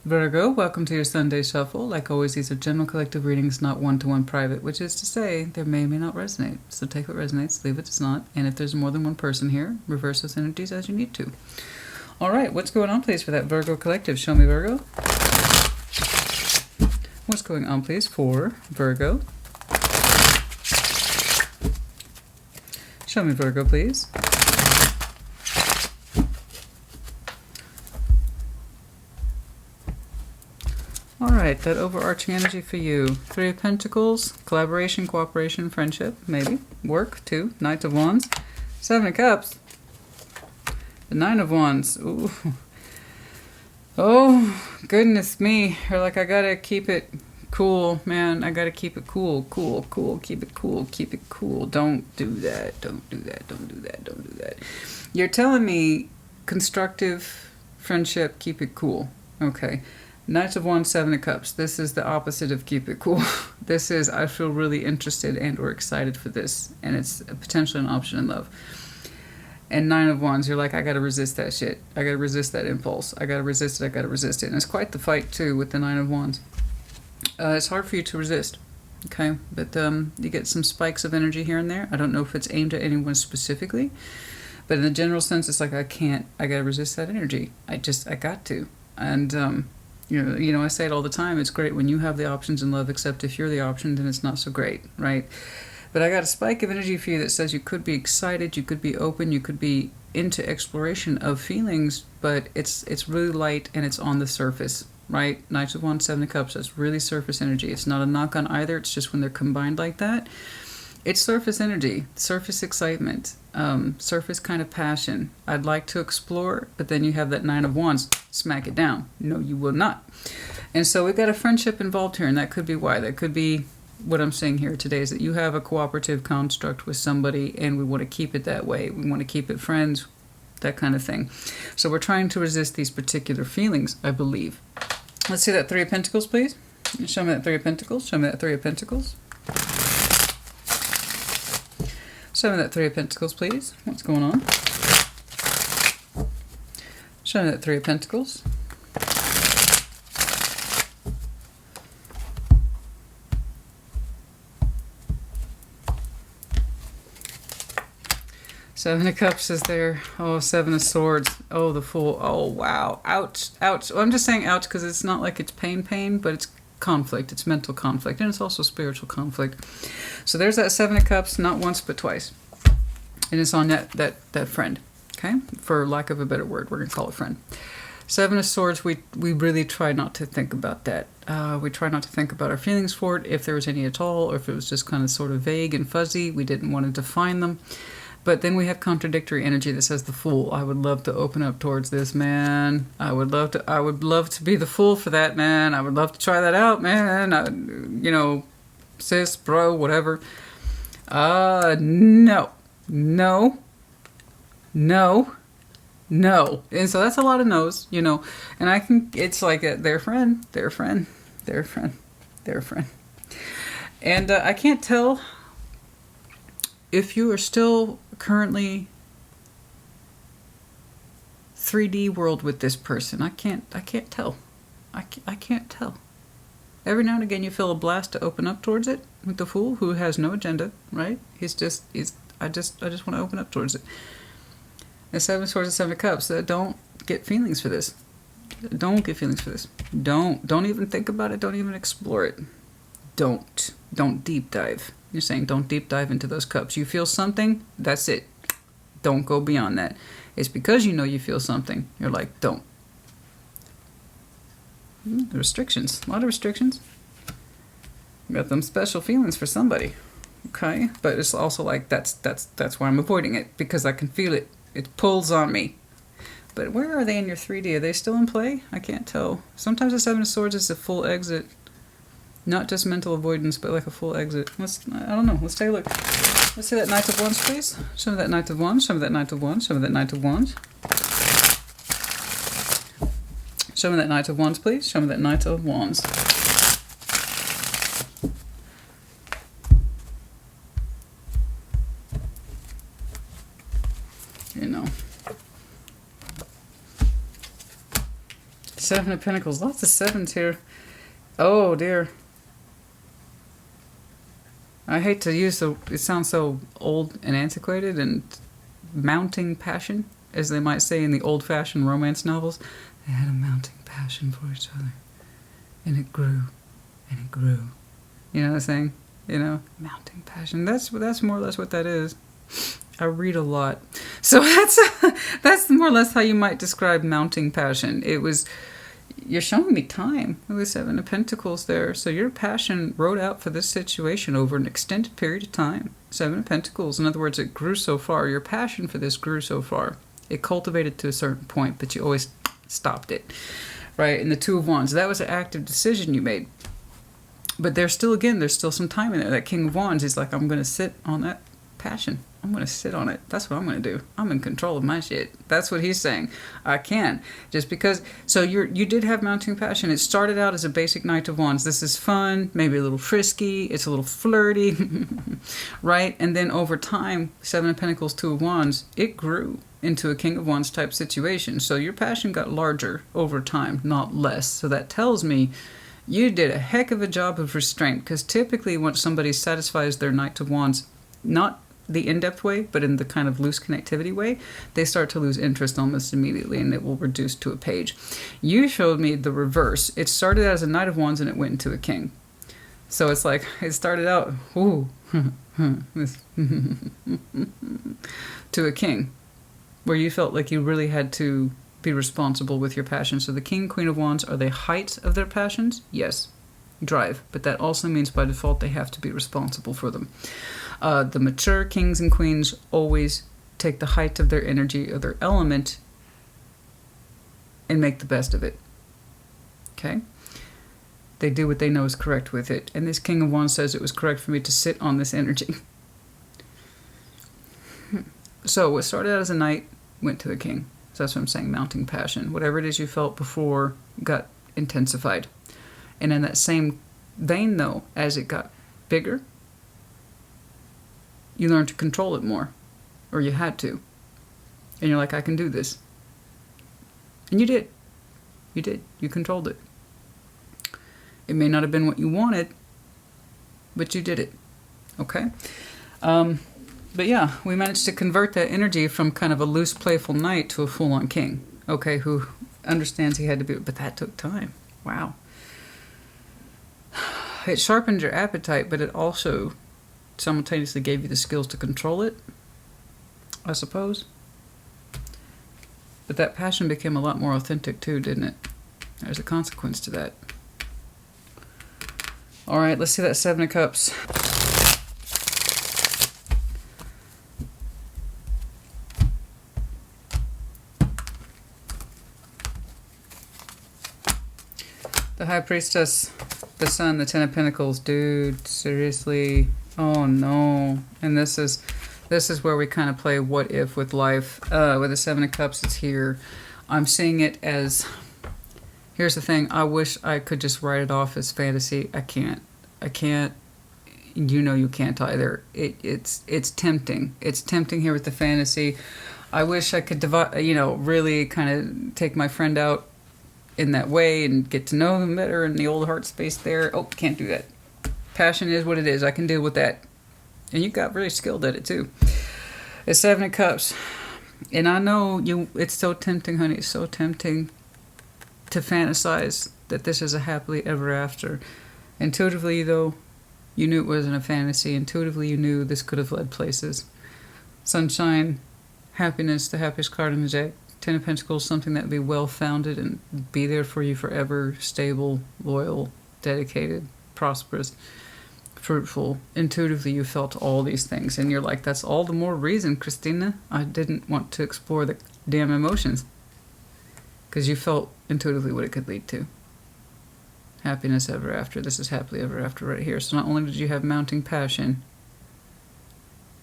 Virgo, welcome to your Sunday Shuffle. Like always, these are general collective readings, not one-to-one private, which is to say they may or may not resonate. So take what resonates, leave what does not. And if there's more than one person here, reverse those energies as you need to. All right, what's going on, please, for that Virgo collective? Show me, Virgo. What's going on, please, for Virgo? Show me, Virgo, please. All right, that overarching energy for you. Three of Pentacles, collaboration, cooperation, friendship, maybe. Work, too. Knight of Wands. Seven of Cups. The Nine of Wands. Ooh. Oh, goodness me. Or like, I gotta keep it cool, man. I gotta keep it cool, cool, cool. Keep it cool, keep it cool. Don't do that, don't do that, don't do that, don't do that. You're telling me constructive friendship, keep it cool. Okay. Knight of Wands, Seven of Cups. This is the opposite of keep it cool. This is, I feel really interested and or excited for this. And it's potentially an option in love. And Nine of Wands, you're like, I gotta resist that shit. I gotta resist that impulse. I gotta resist it, I gotta resist it. And it's quite the fight, too, with the Nine of Wands. It's hard for you to resist. Okay? But you get some spikes of energy here and there. I don't know if it's aimed at anyone specifically. But in the general sense, it's like, I gotta resist that energy. I got to. And, you know, I say it all the time. It's great when you have the options in love, except if you're the option, then it's not so great, right? But I got a spike of energy for you that says you could be excited, you could be open, you could be into exploration of feelings, but it's really light and it's on the surface, right? Knight of Wands, Seven of Cups, that's really surface energy. It's not a knock on either. It's just when they're combined like that. It's surface energy, surface excitement, surface kind of passion. I'd like to explore, but then you have that Nine of Wands, smack it down. No, you will not. And so we've got a friendship involved here, and that could be why. That could be what I'm saying here today, is that you have a cooperative construct with somebody, and we want to keep it that way. We want to keep it friends, that kind of thing. So we're trying to resist these particular feelings, I believe. Let's see that Three of Pentacles, please. Show me that Three of Pentacles. Show me that Three of Pentacles. Show me that Three of Pentacles, please. What's going on? Show me that Three of Pentacles. Seven of Cups is there. Oh, Seven of Swords. Oh, the Fool. Oh, wow. Ouch. Ouch. Well, I'm just saying ouch because it's not like it's pain, but it's conflict. It's mental conflict. And it's also spiritual conflict. So there's that Seven of Cups, not once but twice. And it's on that friend. Okay? For lack of a better word, we're going to call it friend. Seven of Swords, we really try not to think about that. We try not to think about our feelings for it, if there was any at all, or if it was just kind of sort of vague and fuzzy. We didn't want to define them. But then we have contradictory energy that says the Fool. I would love to open up towards this, man. I would love to be the Fool for that, man. I would love to try that out, man. You know, sis, bro, whatever. No. No. No. No. And so that's a lot of no's, you know. And I can, it's like their friend, their friend, their friend, their friend. And I can't tell if you are still currently 3D world with this person. I can't tell. I can't tell. Every now and again you feel a blast to open up towards it with the Fool, who has no agenda, right? I just want to open up towards it. The Seven of Swords and Seven of Cups. Don't get feelings for this. Don't get feelings for this. Don't even think about it. Don't even explore it. Don't deep dive. You're saying don't deep dive into those cups. You feel something, that's it. Don't go beyond that. It's because you know you feel something. You're like, don't. Restrictions. A lot of restrictions. Got them special feelings for somebody. Okay? But it's also like that's why I'm avoiding it. Because I can feel it. It pulls on me. But where are they in your 3D? Are they still in play? I can't tell. Sometimes the Seven of Swords is a full exit. Not just mental avoidance, but like a full exit. I don't know. Let's take a look. Let's see that Knight of Wands, please. Show me that Knight of Wands. Show me that Knight of Wands. Show me that Knight of Wands. Show me that Knight of Wands, please. Show me that Knight of Wands. Seven of Pentacles. Lots of sevens here. Oh, dear. I hate to use it sounds so old and antiquated, and mounting passion, as they might say in the old-fashioned romance novels. They had a mounting passion for each other. And it grew. And it grew. You know what I'm saying? You know? Mounting passion. That's more or less what that is. I read a lot. So that's more or less how you might describe mounting passion. You're showing me time with the Seven of Pentacles there. So your passion rode out for this situation over an extended period of time. Seven of Pentacles. In other words, it grew so far. Your passion for this grew so far. It cultivated to a certain point, but you always stopped it. Right? And the Two of Wands. That was an active decision you made. But there's still some time in there. That King of Wands is like, I'm going to sit on that passion. I'm going to sit on it. That's what I'm going to do. I'm in control of my shit. That's what he's saying. I can. Just because... So you did have mounting passion. It started out as a basic Knight of Wands. This is fun, maybe a little frisky. It's a little flirty. Right? And then over time, Seven of Pentacles, Two of Wands, it grew into a King of Wands type situation. So your passion got larger over time, not less. So that tells me you did a heck of a job of restraint. Because typically when somebody satisfies their Knight of Wands, not the in-depth way, but in the kind of loose connectivity way, they start to lose interest almost immediately, and it will reduce to a page. You showed me the reverse. It started out as a Knight of Wands and it went into a King. So it's like, it started out, ooh, to a King, where you felt like you really had to be responsible with your passion. So the King, Queen of Wands, are they height of their passions? Yes. Drive. But that also means by default they have to be responsible for them. The mature kings and queens always take the height of their energy or their element and make the best of it. Okay? They do what they know is correct with it. And this King of Wands says it was correct for me to sit on this energy. So what started out as a knight went to a king. So that's what I'm saying, mounting passion. Whatever it is you felt before got intensified. And in that same vein, though, as it got bigger, you learned to control it more. Or you had to. And you're like, I can do this. And you did. You did. You controlled it. It may not have been what you wanted, but you did it. Okay? But yeah, we managed to convert that energy from kind of a loose, playful knight to a full-on king. Okay, who understands he had to be... But that took time. Wow. It sharpened your appetite, but it also simultaneously gave you the skills to control it, I suppose. But that passion became a lot more authentic too, didn't it? There's a consequence to that. All right, let's see that Seven of Cups. The High Priestess, the Sun, the Ten of Pentacles. Dude, seriously? Oh no. And this is where we kind of play what if with life. With the Seven of Cups, it's here. I'm seeing it as... Here's the thing. I wish I could just write it off as fantasy. I can't. I can't. You know you can't either. It's tempting. It's tempting here with the fantasy. I wish I could really kind of take my friend out in that way and get to know them better in the old heart space there. Oh, can't do that. Passion is what it is. I can deal with that. And you got really skilled at it too. It's Seven of Cups. And I know it's so tempting, honey. It's so tempting to fantasize that this is a happily ever after. Intuitively, though, you knew it wasn't a fantasy. Intuitively, you knew this could have led places. Sunshine, happiness, the happiest card in the deck. Ten of Pentacles, something that would be well-founded and be there for you forever. Stable, loyal, dedicated, prosperous, fruitful. Intuitively, you felt all these things. And you're like, that's all the more reason, Christina. I didn't want to explore the damn emotions. Because you felt intuitively what it could lead to. Happiness ever after. This is happily ever after right here. So not only did you have mounting passion,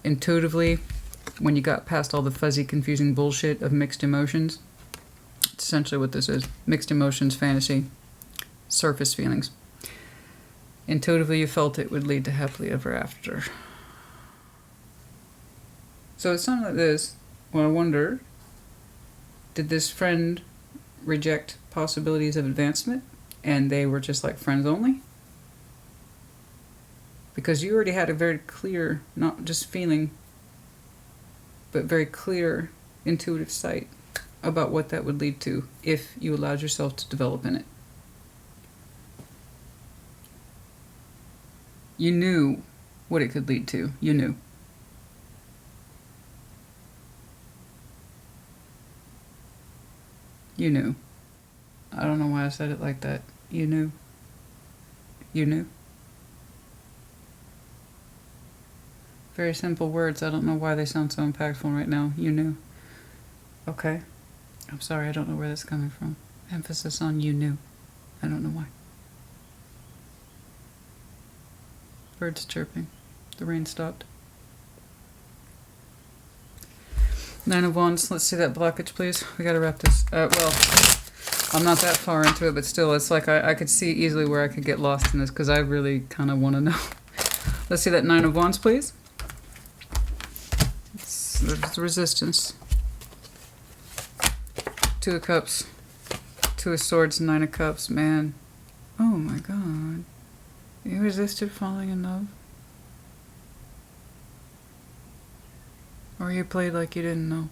intuitively, when you got past all the fuzzy, confusing bullshit of mixed emotions, it's essentially what this is. Mixed emotions, fantasy, surface feelings. Intuitively, you felt it would lead to happily ever after. So it's something like this. Well, I wonder, did this friend reject possibilities of advancement, and they were just like friends only? Because you already had a very clear, not just feeling, but very clear intuitive sight about what that would lead to if you allowed yourself to develop in it. You knew what it could lead to. You knew. You knew. I don't know why I said it like that. You knew. You knew. Very simple words. I don't know why they sound so impactful right now. You knew. Okay. I'm sorry, I don't know where that's coming from. Emphasis on you knew. I don't know why. Birds chirping. The rain stopped. Nine of Wands. Let's see that blockage, please. We gotta wrap this. Well, I'm not that far into it, but still, it's like I could see easily where I could get lost in this, because I really kind of want to know. Let's see that Nine of Wands, please. There's resistance. Two of Cups. Two of Swords, Nine of Cups. Man. Oh my God. You resisted falling in love? Or you played like you didn't know?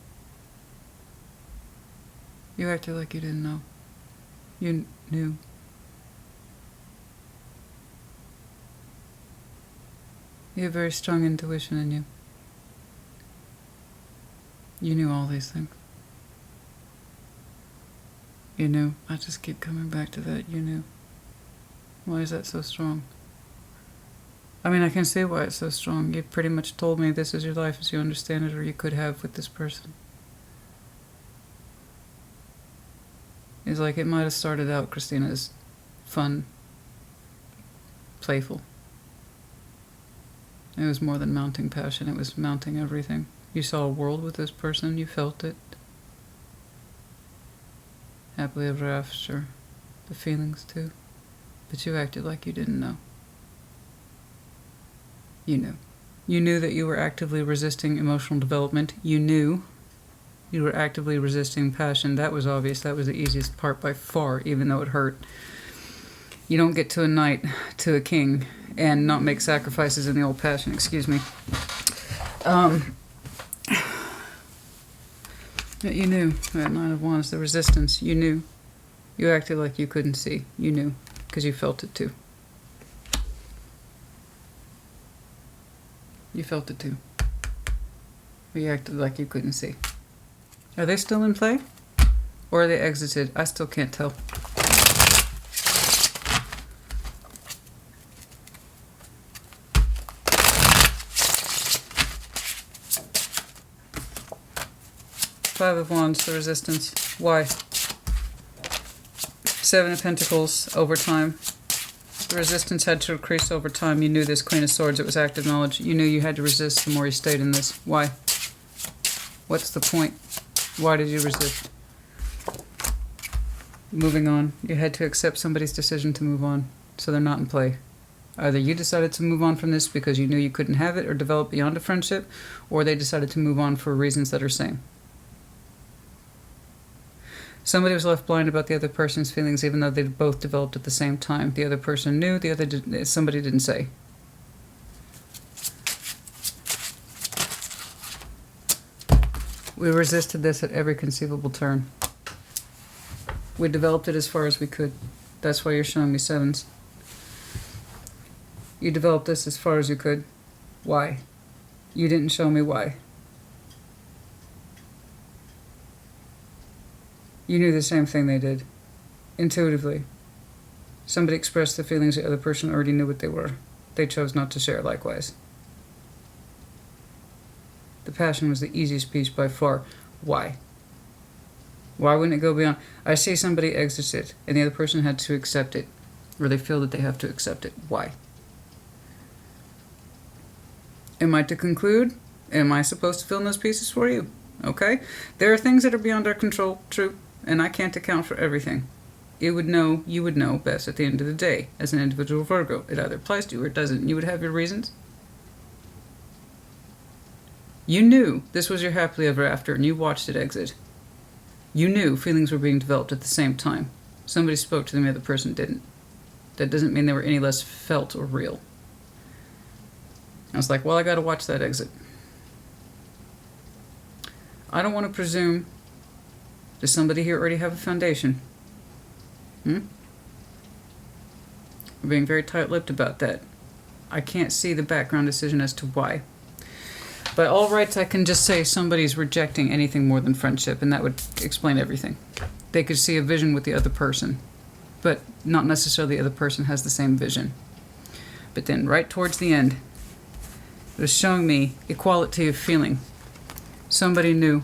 You acted like you didn't know. You knew. You have very strong intuition in you. You knew all these things. You knew. I just keep coming back to that. You knew. Why is that so strong? I mean, I can see why it's so strong. You pretty much told me this is your life as you understand it, or you could have with this person. It's like it might have started out, Christina, as fun, playful. It was more than mounting passion. It was mounting everything. You saw a world with this person. You felt it. Happily ever after. The feelings, too. But you acted like you didn't know. You knew. You knew that you were actively resisting emotional development. You knew you were actively resisting passion. That was obvious. That was the easiest part by far, even though it hurt. You don't get to a knight to a king and not make sacrifices in the old passion. Excuse me. You knew. That Nine of Wands, the resistance. You knew. You acted like you couldn't see. You knew. Because you felt it too. You felt it too. You acted like you couldn't see. Are they still in play? Or are they exited? I still can't tell. Five of Wands, the resistance. Why? Seven of Pentacles, over time. The resistance had to increase over time. You knew this. Queen of Swords, it was active knowledge. You knew you had to resist the more you stayed in this. Why? What's the point? Why did you resist? Moving on. You had to accept somebody's decision to move on, so they're not in play. Either you decided to move on from this because you knew you couldn't have it or develop beyond a friendship, or they decided to move on for reasons that are same. Somebody was left blind about the other person's feelings, even though they both developed at the same time. The other person knew, the other didn't, somebody didn't say. We resisted this at every conceivable turn. We developed it as far as we could. That's why you're showing me sevens. You developed this as far as you could. Why? You didn't show me why. You knew the same thing they did. Intuitively. Somebody expressed the feelings, the other person already knew what they were. They chose not to share likewise. The passion was the easiest piece by far. Why? Why wouldn't it go beyond? I see somebody exits it, and the other person had to accept it. Or they feel that they have to accept it. Why? Am I to conclude? Am I supposed to fill in those pieces for you? Okay? There are things that are beyond our control, true. And I can't account for everything. You would know best at the end of the day, as an individual Virgo. It either applies to you or it doesn't. You would have your reasons. You knew this was your happily ever after, and you watched it exit. You knew feelings were being developed at the same time. Somebody spoke to them, the other person didn't. That doesn't mean they were any less felt or real. I was like, well, I gotta watch that exit. I don't want to presume. Does somebody here already have a foundation? We're being very tight-lipped about that. I can't see the background decision as to why. By all rights, I can just say somebody's rejecting anything more than friendship, and that would explain everything. They could see a vision with the other person, but not necessarily the other person has the same vision. But then right towards the end, it was showing me equality of feeling. Somebody knew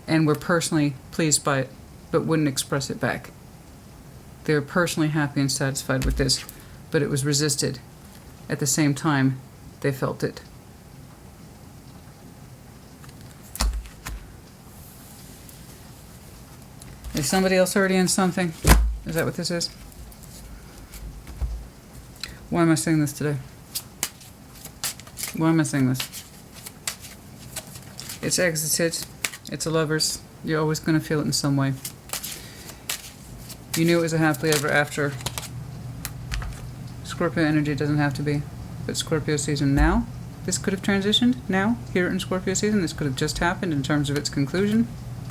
and were personally pleased by it, but wouldn't express it back. They were personally happy and satisfied with this, but it was resisted. At the same time, they felt it. Is somebody else already in something? Is that what this is? Why am I saying this today? Why am I saying this? It's exited. It's a Lovers. You're always going to feel it in some way. You knew it was a happily ever after. Scorpio energy doesn't have to be. But Scorpio season now, this could have transitioned now, here in Scorpio season. This could have just happened in terms of its conclusion.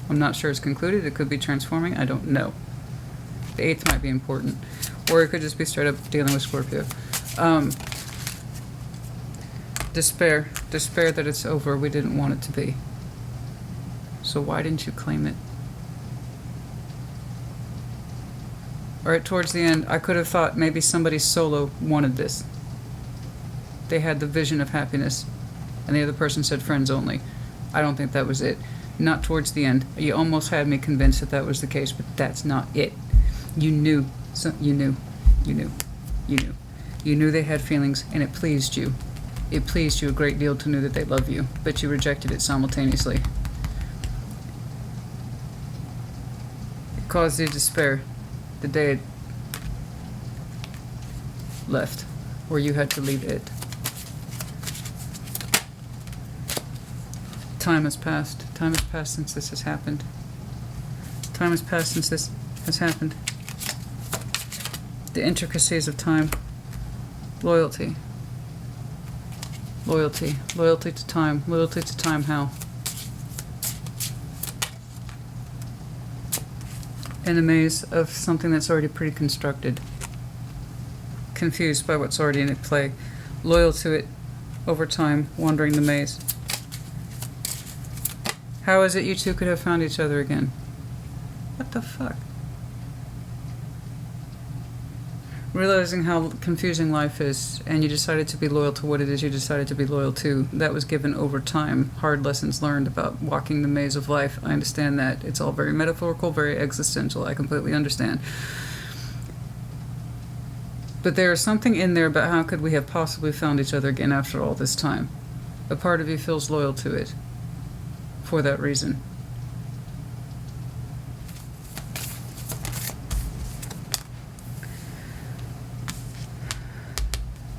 I'm not sure it's concluded. It could be transforming. I don't know. The 8th might be important. Or it could just be straight up dealing with Scorpio. Despair. Despair that it's over. We didn't want it to be. So why didn't you claim it? Alright, towards the end, I could have thought maybe somebody solo wanted this. They had the vision of happiness. And the other person said friends only. I don't think that was it. Not towards the end. You almost had me convinced that that was the case, but that's not it. You knew. You knew. You knew. You knew. You knew they had feelings, and it pleased you. It pleased you a great deal to know that they love you, but you rejected it simultaneously. It caused you despair the day it left, or you had to leave it. Time has passed. Time has passed since this has happened. Time has passed since this has happened. The intricacies of time. Loyalty. Loyalty. Loyalty to time. Loyalty to time how? In a maze of something that's already pre-constructed. Confused by what's already in play. Loyal to it over time, wandering the maze. How is it you two could have found each other again? What the fuck? Realizing how confusing life is, and you decided to be loyal to what it is you decided to be loyal to, that was given over time. Hard lessons learned about walking the maze of life. I understand that. It's all very metaphorical, very existential. I completely understand. But there is something in there about how could we have possibly found each other again after all this time. A part of you feels loyal to it. For that reason.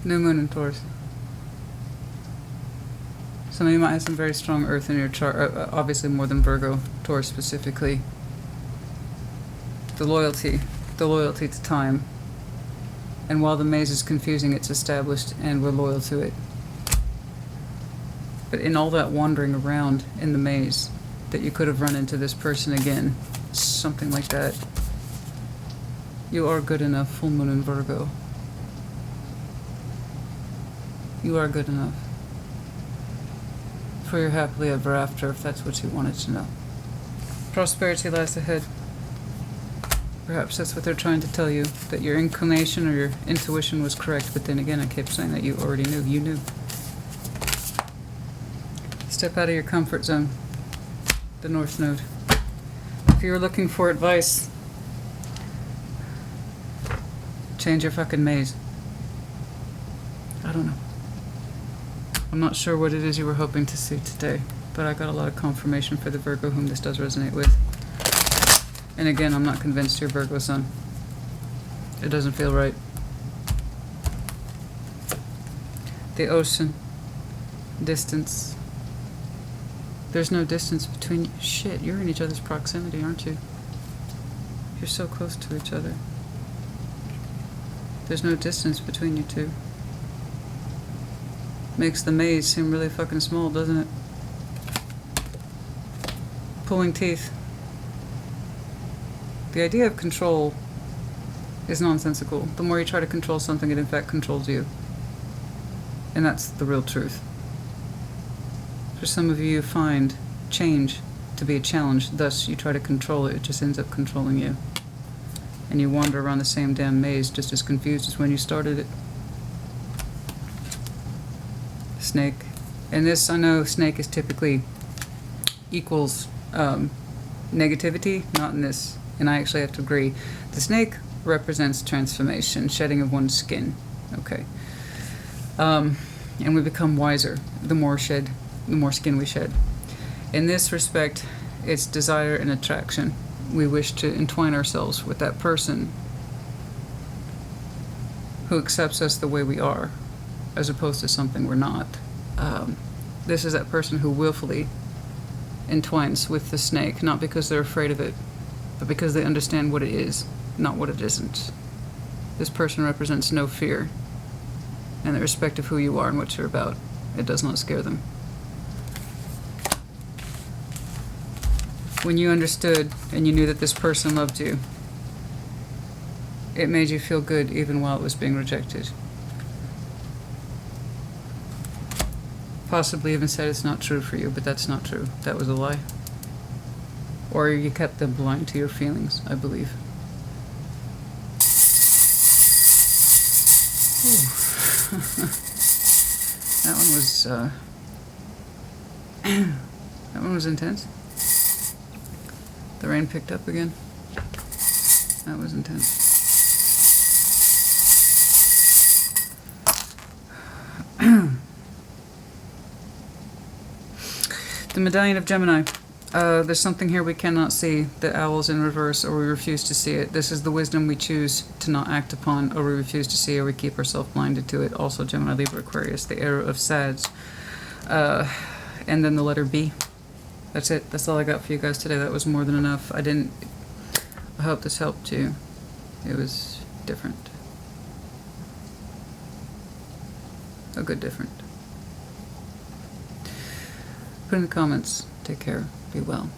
New moon in Taurus. Some of you might have some very strong earth in your chart, obviously more than Virgo, Taurus specifically. The loyalty to time. And while the maze is confusing, it's established and we're loyal to it. But in all that wandering around in the maze, that you could have run into this person again, something like that. You are good enough, full moon in Virgo. You are good enough for your happily ever after, if that's what you wanted to know. Prosperity lies ahead. Perhaps that's what they're trying to tell you, that your inclination or your intuition was correct, but then again I kept saying that you already knew. You knew. Step out of your comfort zone. The North Node. If you were looking for advice, change your fucking maze. I don't know. I'm not sure what it is you were hoping to see today, but I got a lot of confirmation for the Virgo whom this does resonate with. And again, I'm not convinced you're Virgo sun. It doesn't feel right. The ocean. Distance. There's no distance between you. Shit, you're in each other's proximity, aren't you? You're so close to each other. There's no distance between you two. Makes the maze seem really fucking small, doesn't it? Pulling teeth. The idea of control is nonsensical. The more you try to control something, it in fact controls you. And that's the real truth. For some of you, find change to be a challenge, thus you try to control it, it just ends up controlling you. And you wander around the same damn maze just as confused as when you started it. Snake. And this, I know snake is typically equals negativity, not in this. And I actually have to agree. The snake represents transformation, shedding of one's skin. Okay. And we become wiser the more skin we shed. In this respect, it's desire and attraction. We wish to entwine ourselves with that person who accepts us the way we are, as opposed to something we're not. This is that person who willfully entwines with the snake, not because they're afraid of it, but because they understand what it is, not what it isn't. This person represents no fear, and the respect of who you are and what you're about. It does not scare them. When you understood and you knew that this person loved you, it made you feel good even while it was being rejected. Possibly even said it's not true for you, but that's not true. That was a lie. Or you kept them blind to your feelings, I believe. That one was, that one was intense. The rain picked up again. That was intense. The Medallion of Gemini. There's something here we cannot see. The owl's in reverse, or we refuse to see it. This is the wisdom we choose to not act upon, or we refuse to see, or we keep ourselves blinded to it. Also Gemini, Libra, Aquarius, the arrow of Sag. And then the letter B. That's it. That's all I got for you guys today. That was more than enough. I hope this helped you. It was different. A good different. Put in the comments. Take care. Be well.